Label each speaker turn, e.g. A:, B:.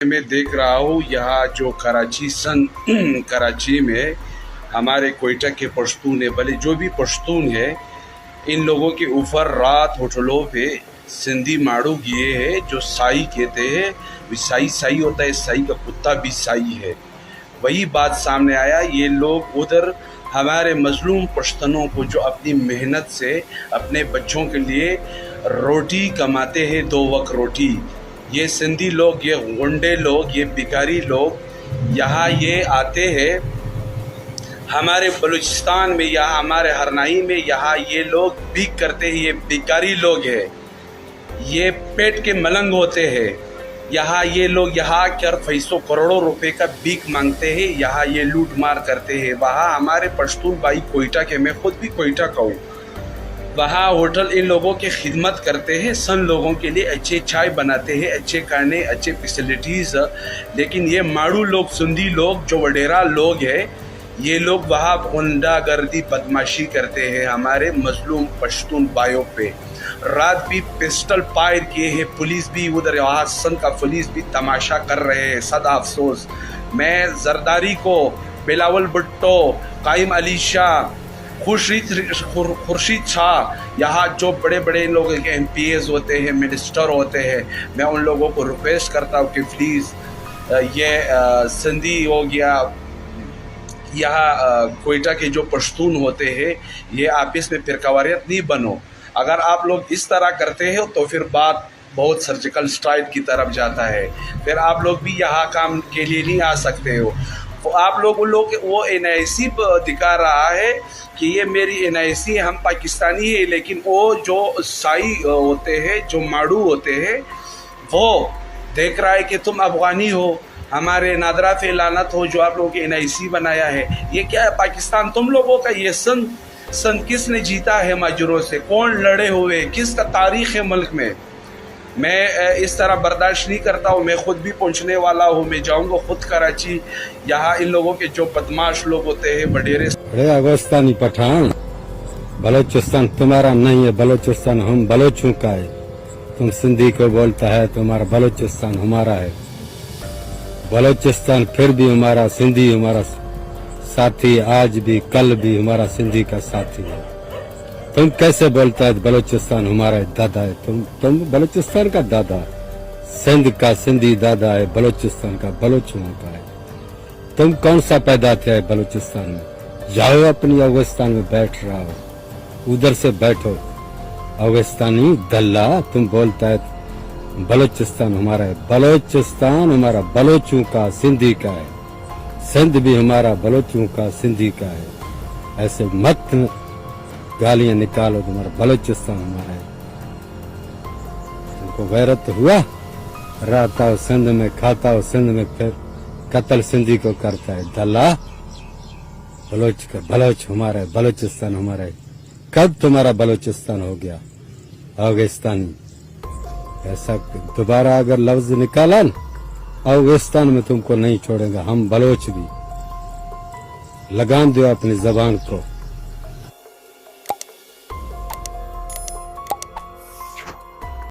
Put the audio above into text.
A: मैं देख रहा हूँ यहाँ जो कराची में हमारे कोयटा के पश्तून है, भले जो भी पश्तून है, इन लोगों के ऊपर रात होटलों पे सिंधी माड़ू गिए है जो साई कहते हैं। साई होता है, साई का कुत्ता भी साई है। वही बात सामने आया। ये लोग उधर हमारे मजलूम पश्तूनों को जो अपनी मेहनत से अपने बच्चों के लिए रोटी कमाते हैं, 2 वक्त रोटी, ये सिंधी लोग, ये गुंडे लोग, ये भिखारी लोग यहाँ ये आते हैं हमारे बलूचिस्तान में, यहाँ हमारे हरनाई में, यहाँ ये लोग भीख करते हैं। ये भिखारी लोग हैं, ये पेट के मलंग होते हैं। यहाँ ये लोग यहाँ कर पैसों करोड़ों रुपए का भीख मांगते हैं, यहाँ ये लूट मार करते हैं। वहाँ हमारे पश्तून भाई कोयटा के, मैं खुद भी कोयटा का हूँ, वहाँ होटल इन लोगों की खिदमत करते हैं, सन लोगों के लिए अच्छे चाय बनाते हैं, अच्छे खाने, अच्छे फैसिलिटीज़। लेकिन ये माड़ू लोग, सिंधी लोग, जो वडेरा लोग हैं, ये लोग वहाँ गुंडागर्दी बदमाशी करते हैं हमारे मजलूम पश्तून भाइयों पे। रात भी पिस्टल फायर किए हैं, पुलिस भी उधर, वहाँ सन का पुलिस भी तमाशा कर रहे हैं। सदा अफसोस, मैं जरदारी को, बिलावल भुट्टो, कायम अली शाह, खुर्शीद शाह, यहाँ जो बड़े बड़े लोग के MPs होते हैं, मिनिस्टर होते हैं, मैं उन लोगों को रिक्वेस्ट करता हूँ कि प्लीज़ ये सिंधी हो गया, यहाँ कोयटा के जो पश्तून होते हैं, ये आपस में फिरकावारियत नहीं बनो। अगर आप लोग इस तरह करते हो तो फिर बात बहुत सर्जिकल स्ट्राइक की तरफ जाता है, फिर आप लोग भी यहाँ काम के लिए नहीं आ सकते हो। तो आप लोग उन लोग वो NIC दिखा रहा है कि ये मेरी NIC है, हम पाकिस्तानी है, लेकिन वो जो साई होते हैं, जो माड़ू होते हैं, वो देख रहा है कि तुम अफगानी हो, हमारे नादरा पे लानत हो जो आप लोगों के NIC बनाया है। ये क्या है? पाकिस्तान तुम लोगों का। ये सन किसने जीता है माजरों से? कौन लड़े हुए? किसका तारीख़ है मुल्क में? मैं इस तरह बर्दाश्त नहीं करता हूँ। मैं खुद भी पहुँचने वाला हूँ, मैं जाऊँगा खुद कराची। यहाँ इन लोगों के जो बदमाश लोग होते हैं, वडेरे।
B: अरे अगस्तानी पठान, बलोचिस्तान तुम्हारा नहीं है, बलोचिस्तान हम बलोचों का है। तुम सिंधी को बोलता है, तुम्हारा बलोचिस्तान हमारा है। बलोचिस्तान फिर भी हमारा, सिंधी हमारा साथी, आज भी कल भी हमारा सिंधी का साथी है। तुम कैसे बोलता है बलोचिस्तान हमारा दादा है? तुम बलोचिस्तान का दादा, सिंध का सिंधी दादा है, बलोचिस्तान का बलोचों का है। तुम कौन सा पैदा थे बलोचिस्तान में? जाओ अपनी अफगानिस्तान में बैठ रहा हो, उधर से बैठो। अफगानिस्तानी दल्ला, तुम बोलता है बलोचिस्तान हमारा है। बलोचिस्तान हमारा बलोचों का, सिंधी का है। सिंध भी हमारा, बलोचों का, सिंधी का है। ऐसे मत गालियां निकालो, तुम्हारा बलोचिस्तान हमारा है। तुमको गैरत हुआ? रहता हो सिंध में, खाता हो सिंध में, फिर कत्ल सिंधी को करता है। दल्ला, बलोच का बलोच हमारा है, बलोचिस्तान हमारा है। कब तुम्हारा बलोचिस्तान हो गया अफगानिस्तानी? ऐसा दोबारा अगर लफ्ज निकाला न, अफगानिस्तान में तुमको नहीं छोड़ेगा। हम बलोच भी। लगाम दो अपनी जबान को।